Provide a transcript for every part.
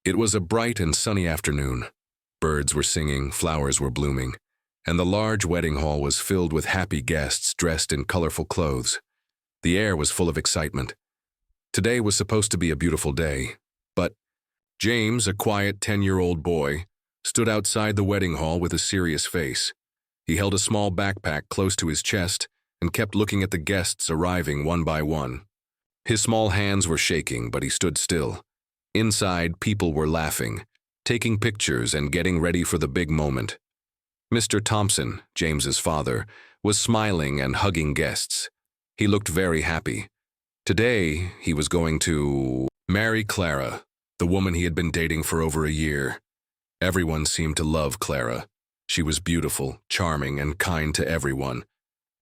It was a bright and sunny afternoon. Birds were singing, flowers were blooming, and the large wedding hall was filled with happy guests dressed in colorful clothes. The air was full of excitement. Today was supposed to be a beautiful day, but James, a quiet 10-year-old boy, stood outside the wedding hall with a serious face. He held a small backpack close to his chest and kept looking at the guests arriving one by one. His small hands were shaking, but he stood still. Inside, people were laughing, taking pictures and getting ready for the big moment. Mr. Thompson, James's father, was smiling and hugging guests. He looked very happy. Today, he was going to marry Clara, the woman he had been dating for over a year. Everyone seemed to love Clara. She was beautiful, charming, and kind to everyone,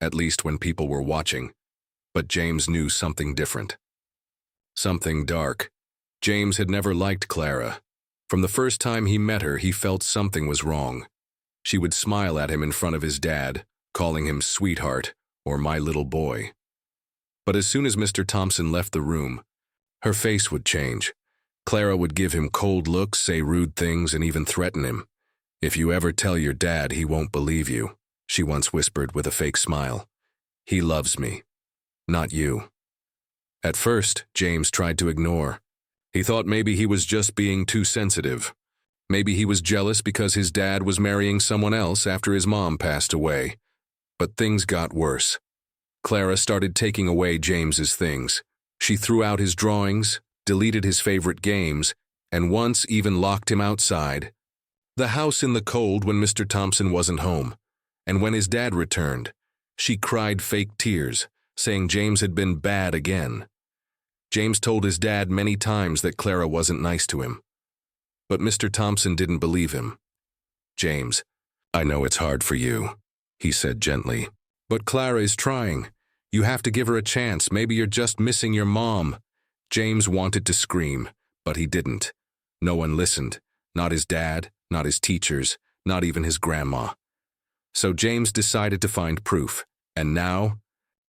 at least when people were watching. But James knew something different. Something dark. James had never liked Clara. From the first time he met her, he felt something was wrong. She would smile at him in front of his dad, calling him sweetheart or my little boy. But as soon as Mr. Thompson left the room, her face would change. Clara would give him cold looks, say rude things, and even threaten him. "If you ever tell your dad, he won't believe you," she once whispered with a fake smile. "He loves me, not you." At first, James tried to ignore. He thought maybe he was just being too sensitive. Maybe he was jealous because his dad was marrying someone else after his mom passed away. But things got worse. Clara started taking away James's things. She threw out his drawings, deleted his favorite games, and once even locked him outside the house in the cold when Mr. Thompson wasn't home. And when his dad returned, she cried fake tears, saying James had been bad again. James told his dad many times that Clara wasn't nice to him. But Mr. Thompson didn't believe him. "James, I know it's hard for you," he said gently. "But Clara is trying. You have to give her a chance. Maybe you're just missing your mom." James wanted to scream, but he didn't. No one listened. Not his dad, not his teachers, not even his grandma. So James decided to find proof, and now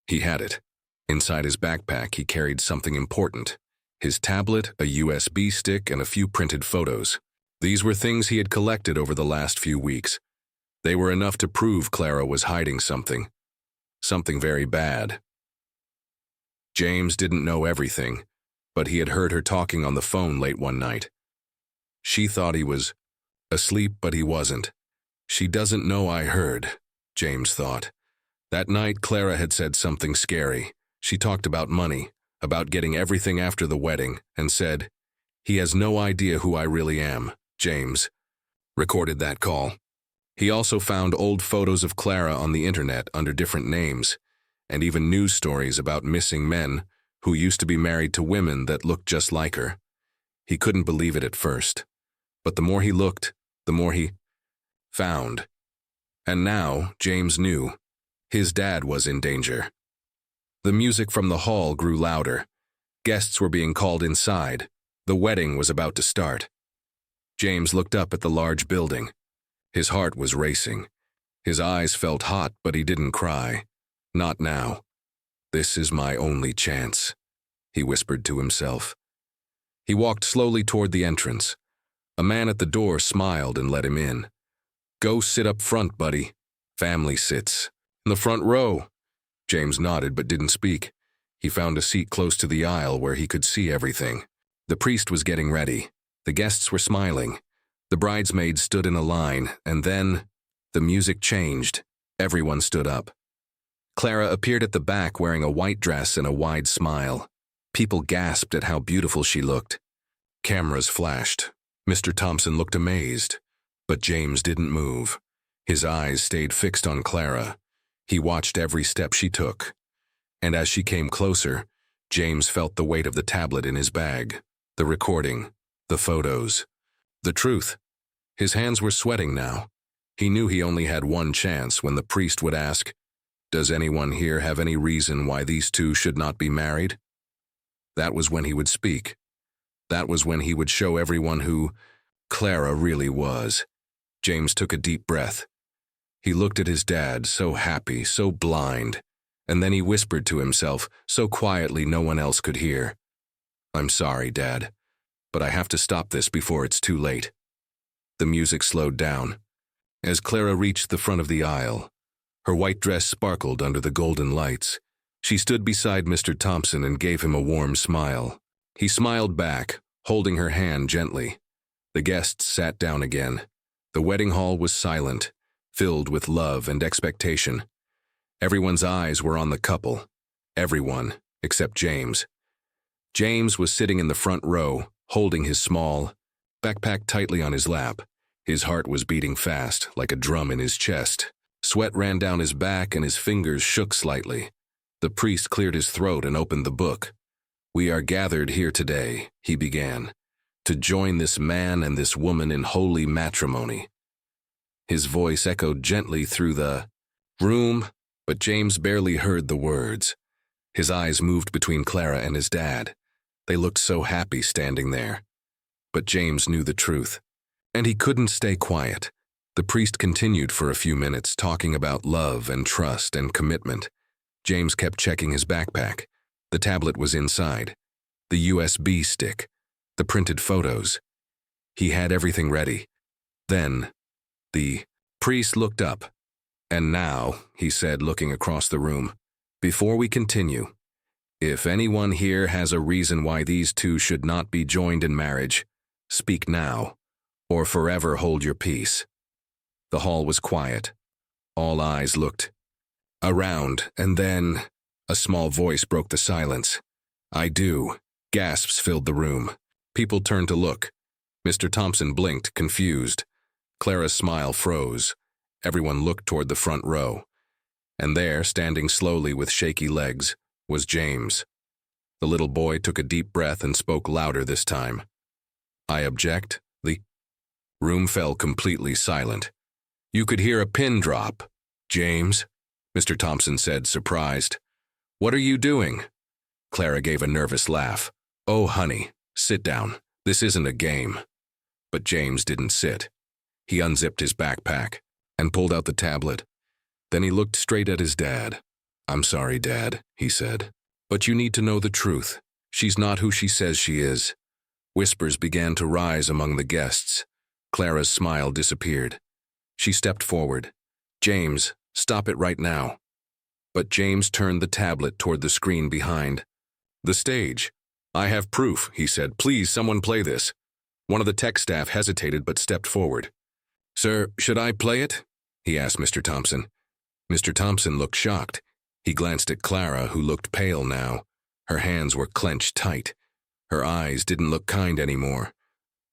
he had it. Inside his backpack, he carried something important: his tablet, a USB stick, and a few printed photos. These were things he had collected over the last few weeks. They were enough to prove Clara was hiding something. Something very bad. James didn't know everything, but he had heard her talking on the phone late one night. She thought he was asleep, but he wasn't. "She doesn't know I heard," James thought. That night, Clara had said something scary. She talked about money, about getting everything after the wedding, and said, "He has no idea who I really am." James recorded that call. He also found old photos of Clara on the internet under different names, and even news stories about missing men who used to be married to women that looked just like her. He couldn't believe it at first, but the more he looked, the more he found. And now, James knew, his dad was in danger. The music from the hall grew louder. Guests were being called inside. The wedding was about to start. James looked up at the large building. His heart was racing. His eyes felt hot, but he didn't cry. Not now. "This is my only chance," he whispered to himself. He walked slowly toward the entrance. A man at the door smiled and let him in. "Go sit up front, buddy. Family sits in the front row." James nodded but didn't speak. He found a seat close to the aisle where he could see everything. The priest was getting ready. The guests were smiling. The bridesmaids stood in a line, and then the music changed. Everyone stood up. Clara appeared at the back wearing a white dress and a wide smile. People gasped at how beautiful she looked. Cameras flashed. Mr. Thompson looked amazed, but James didn't move. His eyes stayed fixed on Clara. He watched every step she took. And as she came closer, James felt the weight of the tablet in his bag, the recording, the photos, the truth. His hands were sweating now. He knew he only had one chance when the priest would ask, "Does anyone here have any reason why these two should not be married?" That was when he would speak. That was when he would show everyone who Clara really was. James took a deep breath. He looked at his dad, so happy, so blind, and then he whispered to himself, so quietly no one else could hear, "I'm sorry, Dad, but I have to stop this before it's too late." The music slowed down. As Clara reached the front of the aisle, her white dress sparkled under the golden lights. She stood beside Mr. Thompson and gave him a warm smile. He smiled back, holding her hand gently. The guests sat down again. The wedding hall was silent, filled with love and expectation. Everyone's eyes were on the couple. Everyone, except James. James was sitting in the front row, holding his small backpack tightly on his lap. His heart was beating fast, like a drum in his chest. Sweat ran down his back and his fingers shook slightly. The priest cleared his throat and opened the book. "We are gathered here today," he began, "to join this man and this woman in holy matrimony." His voice echoed gently through the room, but James barely heard the words. His eyes moved between Clara and his dad. They looked so happy standing there. But James knew the truth, and he couldn't stay quiet. The priest continued for a few minutes, talking about love and trust and commitment. James kept checking his backpack. The tablet was inside. The USB stick. The printed photos. He had everything ready. Then, the priest looked up. "And now," he said, looking across the room, "before we continue, if anyone here has a reason why these two should not be joined in marriage, speak now, or forever hold your peace." The hall was quiet. All eyes looked around, and then a small voice broke the silence. "I do." Gasps filled the room. People turned to look. Mr. Thompson blinked, confused. Clara's smile froze. Everyone looked toward the front row. And there, standing slowly with shaky legs, was James. The little boy took a deep breath and spoke louder this time. "I object." The room fell completely silent. You could hear a pin drop. "James," Mr. Thompson said, surprised. "What are you doing?" Clara gave a nervous laugh. "Oh, honey, sit down. This isn't a game." But James didn't sit. He unzipped his backpack and pulled out the tablet. Then he looked straight at his dad. "I'm sorry, Dad," he said, "but you need to know the truth. She's not who she says she is." Whispers began to rise among the guests. Clara's smile disappeared. She stepped forward. "James, stop it right now." But James turned the tablet toward the screen behind. "The stage. I have proof," he said. "Please, someone play this." One of the tech staff hesitated but stepped forward. "Sir, should I play it?" he asked Mr. Thompson. Mr. Thompson looked shocked. He glanced at Clara, who looked pale now. Her hands were clenched tight. Her eyes didn't look kind anymore.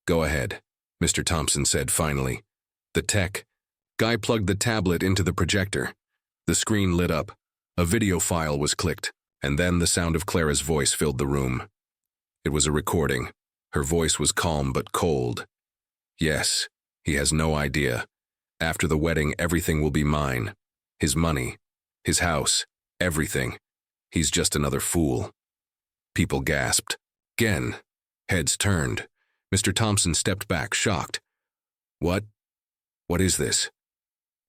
"Go ahead," Mr. Thompson said finally. The tech guy plugged the tablet into the projector. The screen lit up. A video file was clicked, and then the sound of Clara's voice filled the room. It was a recording. Her voice was calm but cold. "Yes, he has no idea. After the wedding, everything will be mine. His money, his house, everything. He's just another fool." People gasped. Again, heads turned. Mr. Thompson stepped back, shocked. What is this?"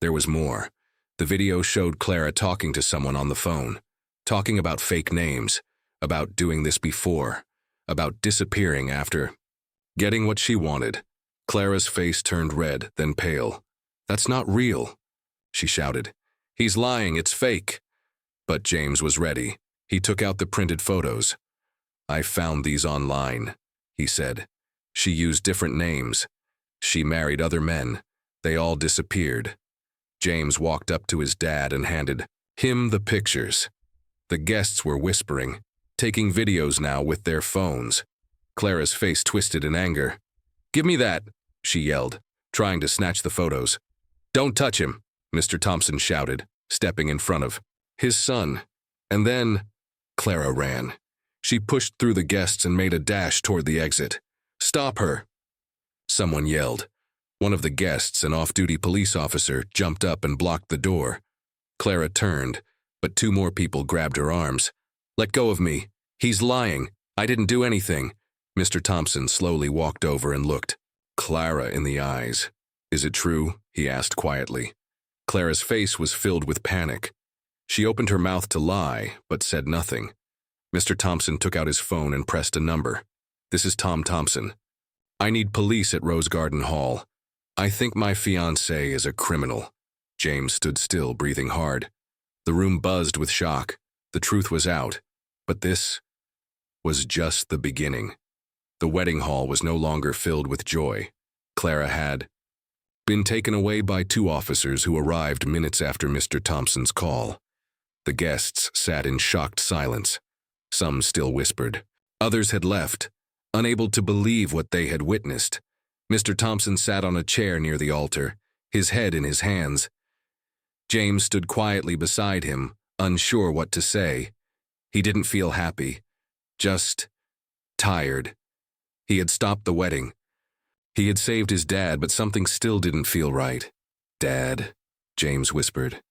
There was more. The video showed Clara talking to someone on the phone, talking about fake names, about doing this before, about disappearing after getting what she wanted. Clara's face turned red, then pale. "That's not real," she shouted. "He's lying, it's fake." But James was ready. He took out the printed photos. "I found these online," he said. "She used different names. She married other men. They all disappeared." James walked up to his dad and handed him the pictures. The guests were whispering, taking videos now with their phones. Clara's face twisted in anger. "Give me that," she yelled, trying to snatch the photos. "Don't touch him," Mr. Thompson shouted, stepping in front of his son. And then Clara ran. She pushed through the guests and made a dash toward the exit. "Stop her!" Someone yelled. One of the guests, an off-duty police officer, jumped up and blocked the door. Clara turned, but two more people grabbed her arms. "Let go of me. He's lying. I didn't do anything." Mr. Thompson slowly walked over and looked Clara in the eyes. "Is it true?" he asked quietly. Clara's face was filled with panic. She opened her mouth to lie, but said nothing. Mr. Thompson took out his phone and pressed a number. "This is Tom Thompson. I need police at Rose Garden Hall. I think my fiancée is a criminal. James stood still, breathing hard. The room buzzed with shock. The truth was out. But this was just the beginning. The wedding hall was no longer filled with joy. Clara had been taken away by 2 officers who arrived minutes after Mr. Thompson's call. The guests sat in shocked silence. Some still whispered. Others had left, unable to believe what they had witnessed. Mr. Thompson sat on a chair near the altar, his head in his hands. James stood quietly beside him, unsure what to say. He didn't feel happy, just tired. He had stopped the wedding. He had saved his dad, but something still didn't feel right. "Dad," James whispered.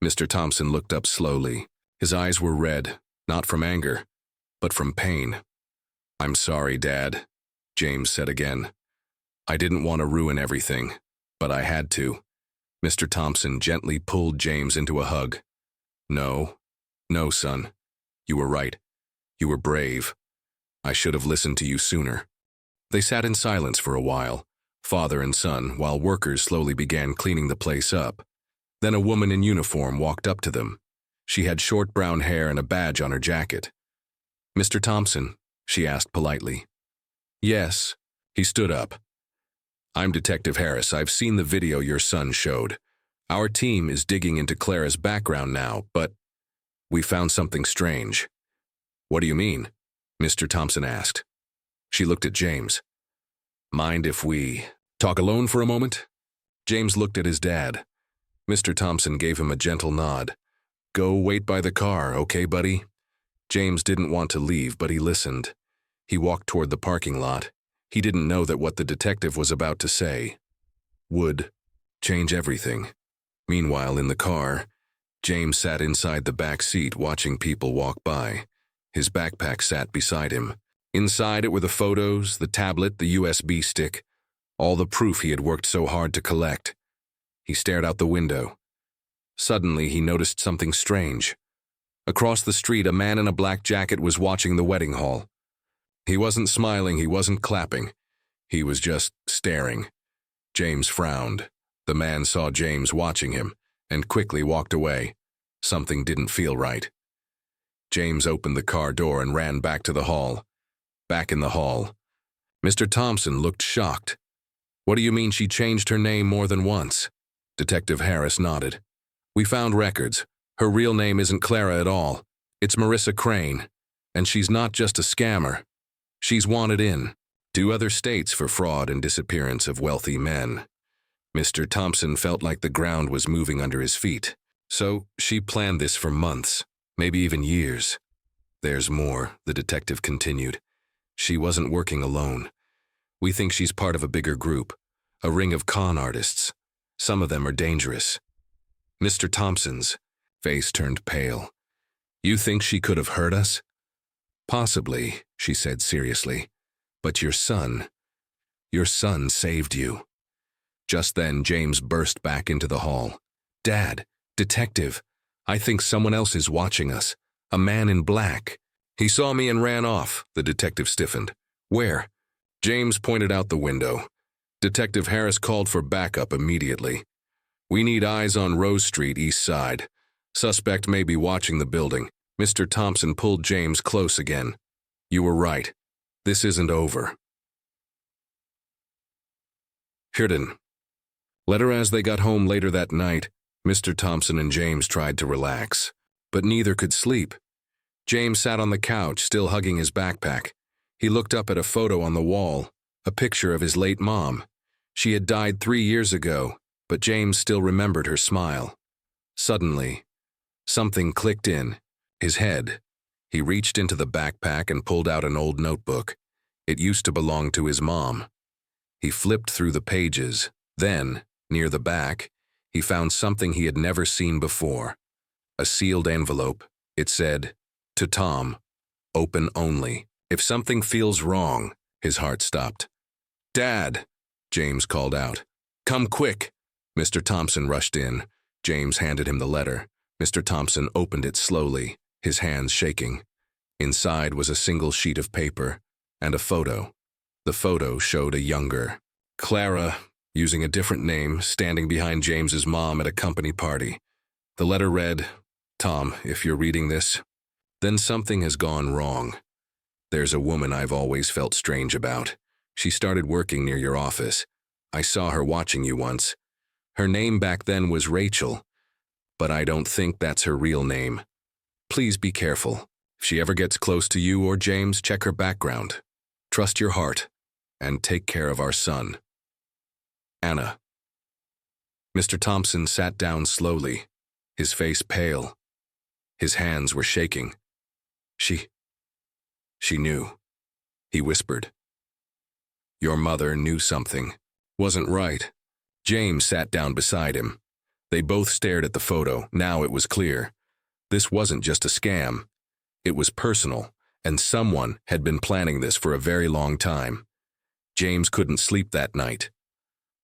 Mr. Thompson looked up slowly. His eyes were red, not from anger, but from pain. "I'm sorry, Dad," James said again. "I didn't want to ruin everything, but I had to." Mr. Thompson gently pulled James into a hug. No, son. You were right. You were brave. I should have listened to you sooner." They sat in silence for a while, father and son, while workers slowly began cleaning the place up. Then a woman in uniform walked up to them. She had short brown hair and a badge on her jacket. "Mr. Thompson?" she asked politely. "Yes." He stood up. "I'm Detective Harris. I've seen the video your son showed. Our team is digging into Clara's background now, but we found something strange." "What do you mean?" Mr. Thompson asked. She looked at James. "Mind if we talk alone for a moment?" James looked at his dad. Mr. Thompson gave him a gentle nod. "Go wait by the car, okay, buddy?" James didn't want to leave, but he listened. He walked toward the parking lot. He didn't know that what the detective was about to say would change everything. Meanwhile, in the car, James sat inside the back seat watching people walk by. His backpack sat beside him. Inside it were the photos, the tablet, the USB stick, all the proof he had worked so hard to collect. He stared out the window. Suddenly, he noticed something strange. Across the street, a man in a black jacket was watching the wedding hall. He wasn't smiling, he wasn't clapping. He was just staring. James frowned. The man saw James watching him and quickly walked away. Something didn't feel right. James opened the car door and ran back to the hall. Back in the hall, Mr. Thompson looked shocked. "What do you mean she changed her name more than once?" Detective Harris nodded. "We found records. Her real name isn't Clara at all. It's Marissa Crane. And she's not just a scammer. She's wanted in 2 other states for fraud and disappearance of wealthy men." Mr. Thompson felt like the ground was moving under his feet. So she planned this for months, maybe even years. "There's more," the detective continued. "She wasn't working alone. We think she's part of a bigger group, a ring of con artists. Some of them are dangerous." Mr. Thompson's face turned pale. "You think she could have hurt us?" "Possibly," she said seriously. "But your son saved you." Just then, James burst back into the hall. "Dad, detective, I think someone else is watching us. A man in black." "He saw me and ran off," the detective stiffened. "Where?" James pointed out the window. Detective Harris called for backup immediately. "We need eyes on Rose Street, east side. Suspect may be watching the building." Mr. Thompson pulled James close again. "You were right. This isn't over." Hirden. Later, as they got home later that night, Mr. Thompson and James tried to relax, but neither could sleep. James sat on the couch, still hugging his backpack. He looked up at a photo on the wall, a picture of his late mom. She had died 3 years ago, but James still remembered her smile. Suddenly, something clicked in his head. He reached into the backpack and pulled out an old notebook. It used to belong to his mom. He flipped through the pages. Then, near the back, he found something he had never seen before. A sealed envelope. It said, "To Tom, open only. If something feels wrong." His heart stopped. "Dad," James called out. "Come quick." Mr. Thompson rushed in. James handed him the letter. Mr. Thompson opened it slowly, his hands shaking. Inside was a single sheet of paper and a photo. The photo showed a younger Clara, using a different name, standing behind James's mom at a company party. The letter read, "Tom, if you're reading this, then something has gone wrong. There's a woman I've always felt strange about. She started working near your office. I saw her watching you once. Her name back then was Rachel, but I don't think that's her real name. Please be careful. If she ever gets close to you or James, check her background. Trust your heart, and take care of our son. Anna." Mr. Thompson sat down slowly, his face pale. His hands were shaking. She knew. He whispered. "Your mother knew something. Wasn't right." James sat down beside him. They both stared at the photo. Now it was clear. This wasn't just a scam. It was personal, and someone had been planning this for a very long time. James couldn't sleep that night.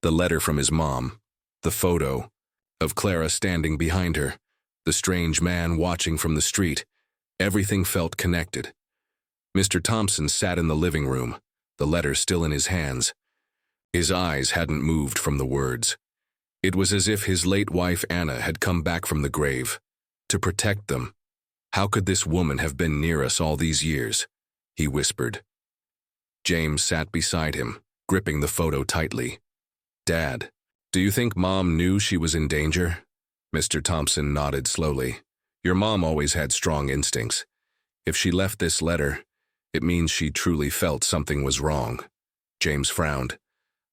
The letter from his mom, the photo of Clara standing behind her, the strange man watching from the street, everything felt connected. Mr. Thompson sat in the living room, the letter still in his hands. His eyes hadn't moved from the words. It was as if his late wife Anna had come back from the grave to protect them. "How could this woman have been near us all these years?" he whispered. James sat beside him, gripping the photo tightly. "Dad, do you think Mom knew she was in danger?" Mr. Thompson nodded slowly. "Your mom always had strong instincts. If she left this letter, it means she truly felt something was wrong." James frowned.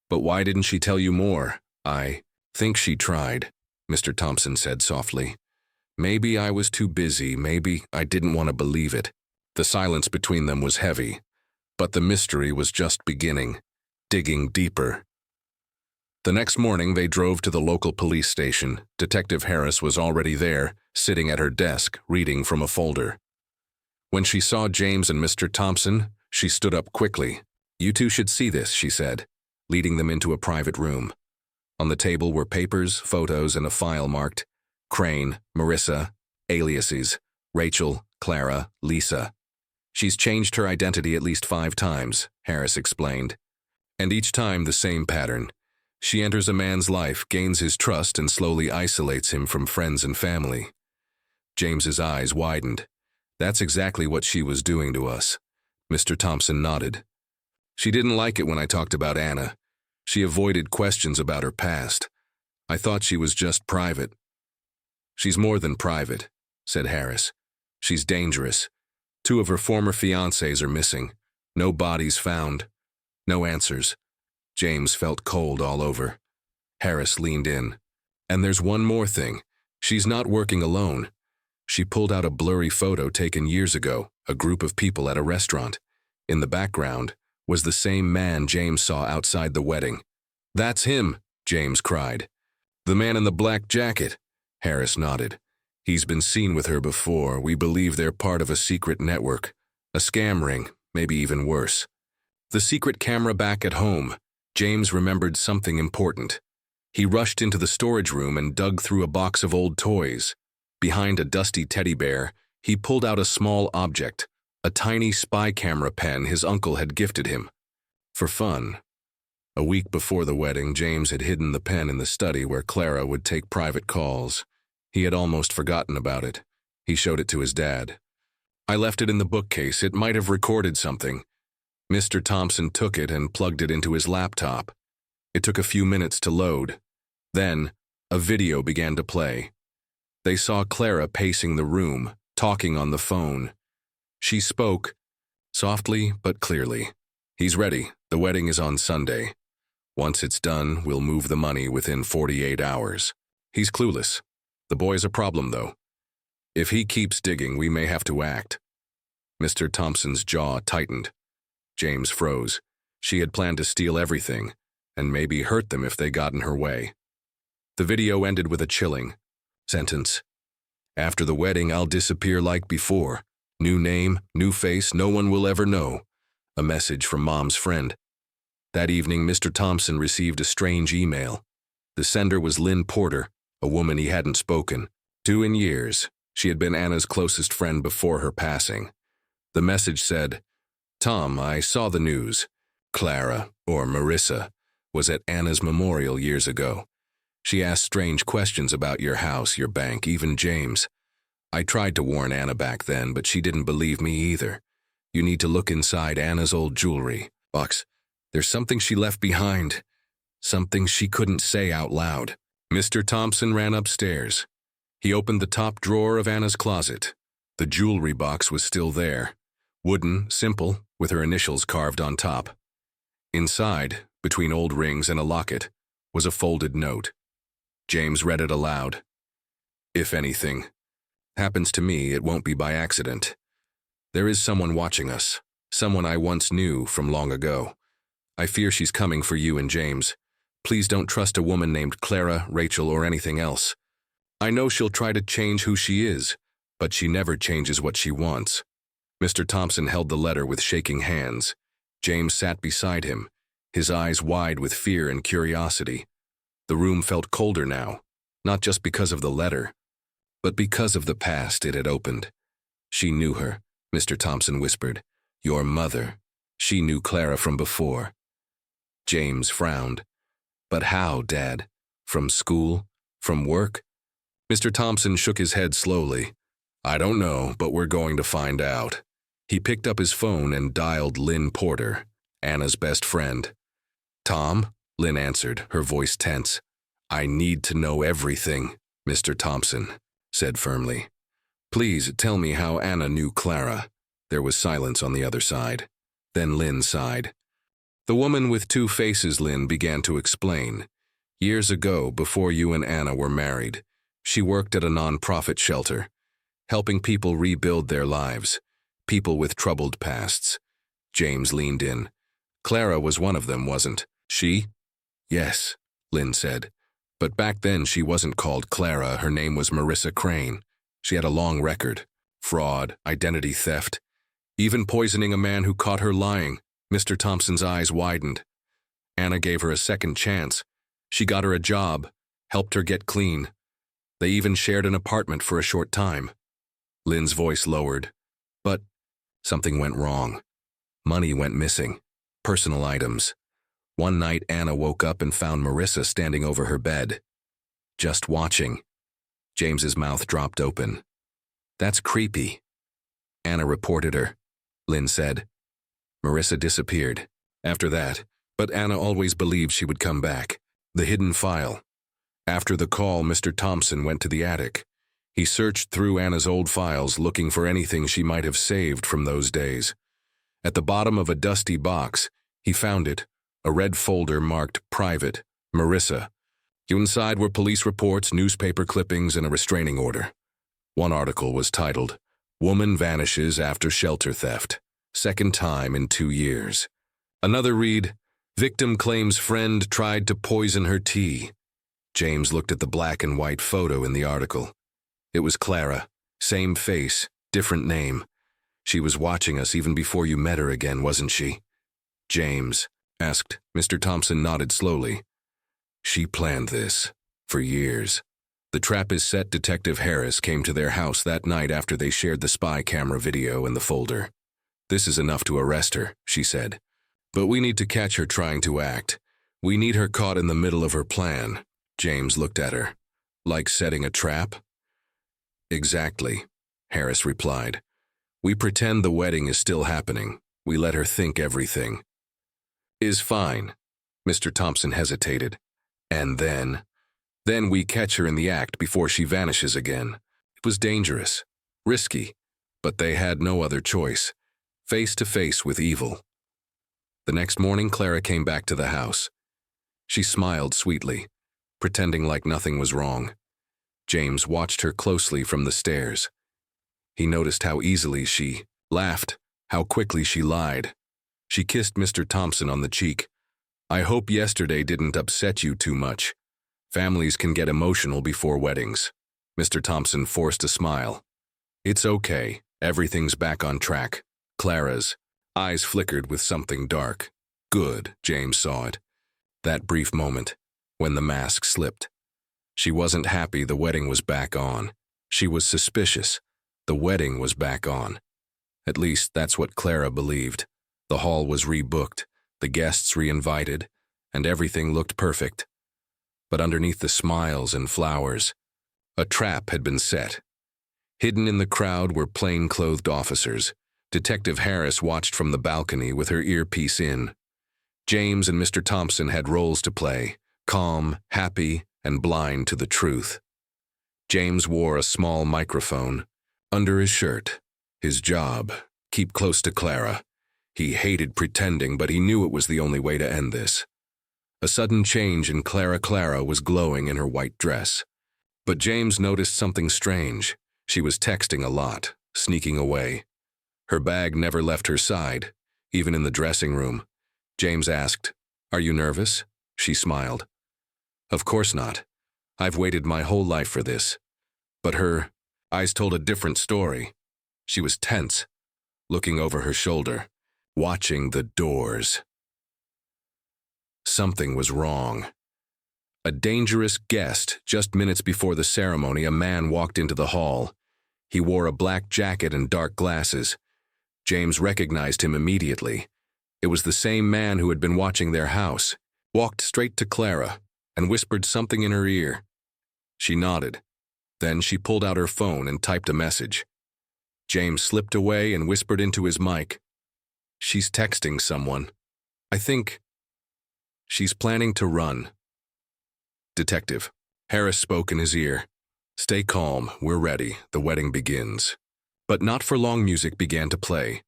"But why didn't she tell you more?" "I think she tried," Mr. Thompson said softly. "Maybe I was too busy, maybe I didn't want to believe it." The silence between them was heavy, but the mystery was just beginning, digging deeper. The next morning they drove to the local police station. Detective Harris was already there, sitting at her desk, reading from a folder. When she saw James and Mr. Thompson, she stood up quickly. "You two should see this," she said, leading them into a private room. On the table were papers, photos, and a file marked Crane, Marissa, aliases, Rachel, Clara, Lisa. "She's changed her identity at least 5 times, Harris explained. "And each time the same pattern. She enters a man's life, gains his trust, and slowly isolates him from friends and family." James's eyes widened. "That's exactly what she was doing to us." Mr. Thompson nodded. "She didn't like it when I talked about Anna. She avoided questions about her past. I thought she was just private." "She's more than private," said Harris. "She's dangerous. 2 of her former fiancés are missing. No bodies found. No answers." James felt cold all over. Harris leaned in. "And there's one more thing. She's not working alone." She pulled out a blurry photo taken years ago, a group of people at a restaurant. In the background was the same man James saw outside the wedding. "That's him," James cried. "The man in the black jacket." Harris nodded. "He's been seen with her before. We believe they're part of a secret network. A scam ring, maybe even worse." The secret camera back at home. James remembered something important. He rushed into the storage room and dug through a box of old toys. Behind a dusty teddy bear, he pulled out a small object, a tiny spy camera pen his uncle had gifted him. For fun. A week before the wedding, James had hidden the pen in the study where Clara would take private calls. He had almost forgotten about it. He showed it to his dad. "I left it in the bookcase. It might have recorded something." Mr. Thompson took it and plugged it into his laptop. It took a few minutes to load. Then, a video began to play. They saw Clara pacing the room, talking on the phone. She spoke, softly but clearly. "He's ready. The wedding is on Sunday. Once it's done, we'll move the money within 48 hours. He's clueless. The boy's a problem, though. If he keeps digging, we may have to act." Mr. Thompson's jaw tightened. James froze. She had planned to steal everything, and maybe hurt them if they got in her way. The video ended with a chilling sentence. "After the wedding, I'll disappear like before. New name, new face, no one will ever know." A message from Mom's friend. That evening, Mr. Thompson received a strange email. The sender was Lynn Porter, a woman he hadn't spoken to in years. She had been Anna's closest friend before her passing. The message said, "Tom, I saw the news. Clara, or Marissa, was at Anna's memorial years ago. She asked strange questions about your house, your bank, even James. I tried to warn Anna back then, but she didn't believe me either. You need to look inside Anna's old jewelry box. There's something she left behind. Something she couldn't say out loud. Mr. Thompson ran upstairs. He opened the top drawer of Anna's closet. The jewelry box was still there. Wooden, simple, with her initials carved on top. Inside, between old rings and a locket, was a folded note. James read it aloud. If anything happens to me, it won't be by accident. There is someone watching us, someone I once knew from long ago. I fear she's coming for you and James. Please don't trust a woman named Clara, Rachel, or anything else. I know she'll try to change who she is, but she never changes what she wants. Mr. Thompson held the letter with shaking hands. James sat beside him, his eyes wide with fear and curiosity. The room felt colder now, not just because of the letter, but because of the past it had opened. She knew her, Mr. Thompson whispered. Your mother. She knew Clara from before. James frowned. But how, Dad? From school? From work? Mr. Thompson shook his head slowly. I don't know, but we're going to find out. He picked up his phone and dialed Lynn Porter, Anna's best friend. Tom? Lynn answered, her voice tense. I need to know everything, Mr. Thompson said firmly. Please tell me how Anna knew Clara. There was silence on the other side. Then Lynn sighed. The woman with two faces, Lynn began to explain. Years ago, before you and Anna were married, she worked at a non-profit shelter, helping people rebuild their lives, people with troubled pasts. James leaned in. Clara was one of them, wasn't she? Yes, Lynn said. But back then she wasn't called Clara, her name was Marissa Crane. She had a long record. Fraud, identity theft, even poisoning a man who caught her lying. Mr. Thompson's eyes widened. Anna gave her a second chance. She got her a job, helped her get clean. They even shared an apartment for a short time. Lynn's voice lowered. But something went wrong. Money went missing. Personal items. One night, Anna woke up and found Marissa standing over her bed, just watching. James's mouth dropped open. That's creepy. Anna reported her, Lynn said. Marissa disappeared. After that, but Anna always believed she would come back. The hidden file. After the call, Mr. Thompson went to the attic. He searched through Anna's old files, looking for anything she might have saved from those days. At the bottom of a dusty box, he found it, a red folder marked Private, Marissa. Inside were police reports, newspaper clippings, and a restraining order. One article was titled, Woman Vanishes After Shelter Theft, Second Time in 2 Years. Another read, Victim Claims Friend Tried to Poison Her Tea. James looked at the black and white photo in the article. It was Clara, same face, different name. She was watching us even before you met her again, wasn't she? James asked. Mr. Thompson nodded slowly. She planned this for years. The trap is set. Detective Harris came to their house that night after they shared the spy camera video and the folder. This is enough to arrest her, she said. But we need to catch her trying to act. We need her caught in the middle of her plan. James looked at her. Like setting a trap? Exactly, Harris replied. We pretend the wedding is still happening. We let her think everything is fine. Mr. Thompson hesitated. And then we catch her in the act before she vanishes again. It was dangerous, risky, but they had no other choice. Face to face with evil. The next morning, Clara came back to the house. She smiled sweetly, pretending like nothing was wrong. James watched her closely from the stairs. He noticed how easily she laughed, how quickly she lied. She kissed Mr. Thompson on the cheek. I hope yesterday didn't upset you too much. Families can get emotional before weddings. Mr. Thompson forced a smile. It's okay. Everything's back on track. Clara's eyes flickered with something dark. Good, James saw it. That brief moment, when the mask slipped. She wasn't happy the wedding was back on. She was suspicious. The wedding was back on. At least that's what Clara believed. The hall was rebooked. the guests re-invited, and everything looked perfect. But underneath the smiles and flowers, a trap had been set. Hidden in the crowd were plain-clothed officers. Detective Harris watched from the balcony with her earpiece in. James and Mr. Thompson had roles to play, calm, happy, and blind to the truth. James wore a small microphone under his shirt. His job, keep close to Clara. He hated pretending, but he knew it was the only way to end this. A sudden change in Clara was glowing in her white dress. But James noticed something strange. She was texting a lot, sneaking away. Her bag never left her side, even in the dressing room. James asked, "Are you nervous?" She smiled. "Of course not. I've waited my whole life for this." But her eyes told a different story. She was tense, looking over her shoulder, watching the doors. Something was wrong. A dangerous guest. Just minutes before the ceremony, a man walked into the hall. He wore a black jacket and dark glasses. James recognized him immediately. It was the same man who had been watching their house, walked straight to Clara, and whispered something in her ear. She nodded. Then she pulled out her phone and typed a message. James slipped away and whispered into his mic, "She's texting someone. I think she's planning to run." Detective Harris spoke in his ear. "Stay calm, we're ready, the wedding begins." But not for long. Music began to play.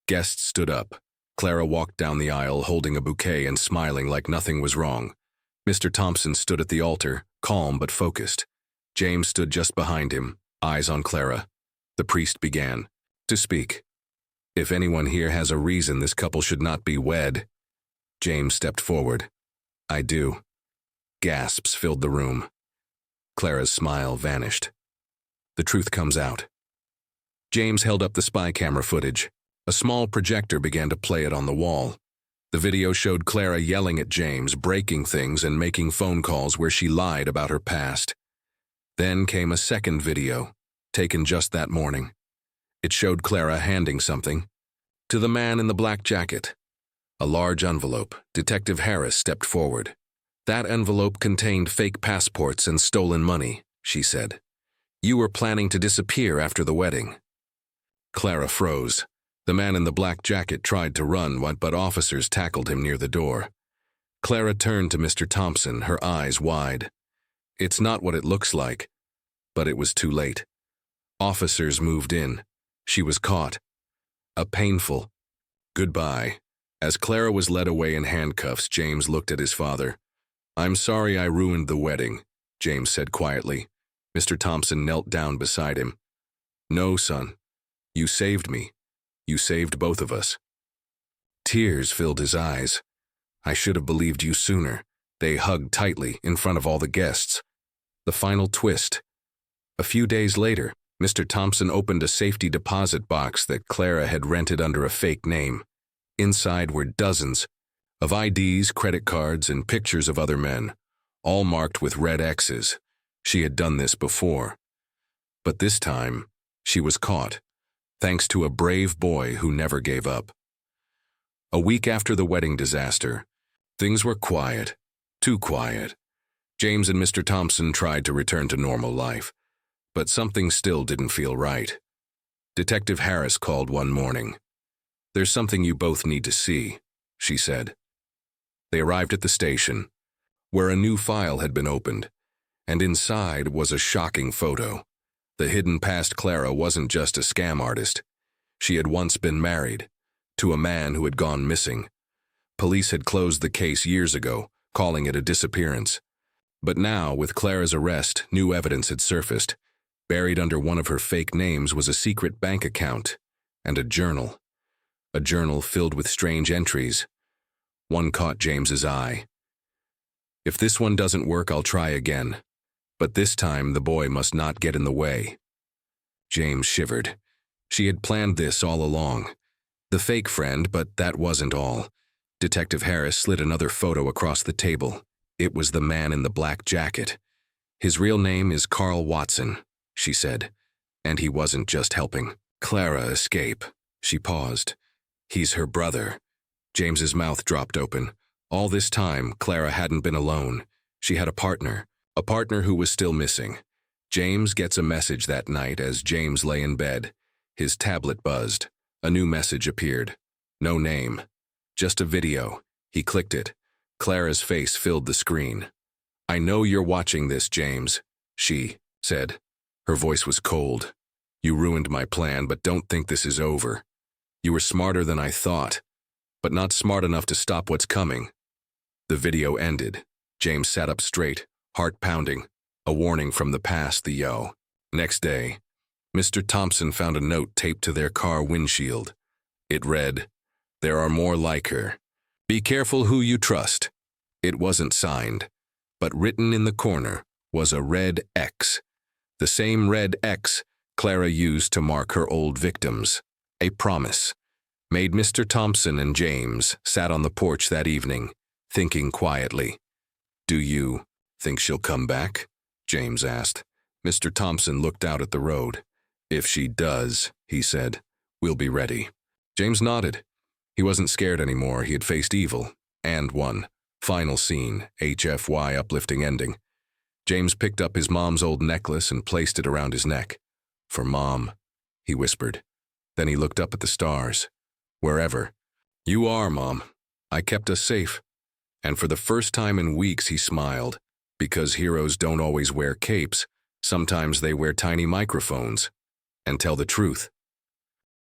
Guests stood up. Clara walked down the aisle holding a bouquet and smiling like nothing was wrong. Mr. Thompson stood at the altar, calm but focused. James stood just behind him, eyes on Clara. The priest began to speak. "If anyone here has a reason this couple should not be wed." James stepped forward. "I do." Gasps filled the room. Clara's smile vanished. "The truth comes out." James held up the spy camera footage. A small projector began to play it on the wall. The video showed Clara yelling at James, breaking things and making phone calls where she lied about her past. Then came a second video, taken just that morning. It showed Clara handing something to the man in the black jacket. A large envelope. Detective Harris stepped forward. "That envelope contained fake passports and stolen money," she said. "You were planning to disappear after the wedding." Clara froze. The man in the black jacket tried to run, but officers tackled him near the door. Clara turned to Mr. Thompson, her eyes wide. "It's not what it looks like." But it was too late. Officers moved in. She was caught. A painful goodbye. As Clara was led away in handcuffs, James looked at his father. "I'm sorry I ruined the wedding," James said quietly. Mr. Thompson knelt down beside him. "No, son. You saved me. You saved both of us." Tears filled his eyes. "I should have believed you sooner." They hugged tightly in front of all the guests. The final twist. A few days later, Mr. Thompson opened a safety deposit box that Clara had rented under a fake name. Inside were dozens of IDs, credit cards, and pictures of other men, all marked with red X's. She had done this before. But this time, she was caught, thanks to a brave boy who never gave up. A week after the wedding disaster, things were quiet, too quiet. James and Mr. Thompson tried to return to normal life, but something still didn't feel right. Detective Harris called one morning. "There's something you both need to see," she said. They arrived at the station, where a new file had been opened, and inside was a shocking photo. The hidden past Clara wasn't just a scam artist. She had once been married to a man who had gone missing. Police had closed the case years ago, calling it a disappearance. But now, with Clara's arrest, new evidence had surfaced. Buried under one of her fake names was a secret bank account and a journal. A journal filled with strange entries. One caught James's eye. "If this one doesn't work, I'll try again. But this time, the boy must not get in the way." James shivered. She had planned this all along. The fake friend, but that wasn't all. Detective Harris slid another photo across the table. It was the man in the black jacket. "His real name is Carl Watson," she said. "And he wasn't just helping Clara escape." She paused. "He's her brother. James's mouth dropped open. All this time, Clara hadn't been alone. She had a partner who was still missing. James gets a message that night as James lay in bed. His tablet buzzed. A new message appeared. No name. Just a video. He clicked it. Clara's face filled the screen. "I know you're watching this, James," she said. Her voice was cold. "You ruined my plan, but don't think this is over. You were smarter than I thought, but not smart enough to stop what's coming." The video ended. James sat up straight, heart pounding. A warning from the past, the yo. Next day, Mr. Thompson found a note taped to their car windshield. It read, "There are more like her. Be careful who you trust." It wasn't signed, but written in the corner was a red X. The same red X Clara used to mark her old victims. A promise. Made Mr. Thompson and James sat on the porch that evening, thinking quietly. "Do you think she'll come back?" James asked. Mr. Thompson looked out at the road. "If she does," he said, "we'll be ready." James nodded. He wasn't scared anymore. He had faced evil, and won. Final scene, HFY uplifting ending. James picked up his mom's old necklace and placed it around his neck. "For Mom," he whispered. Then he looked up at the stars. "Wherever you are, Mom, I kept us safe." And for the first time in weeks he smiled, because heroes don't always wear capes. Sometimes they wear tiny microphones and tell the truth.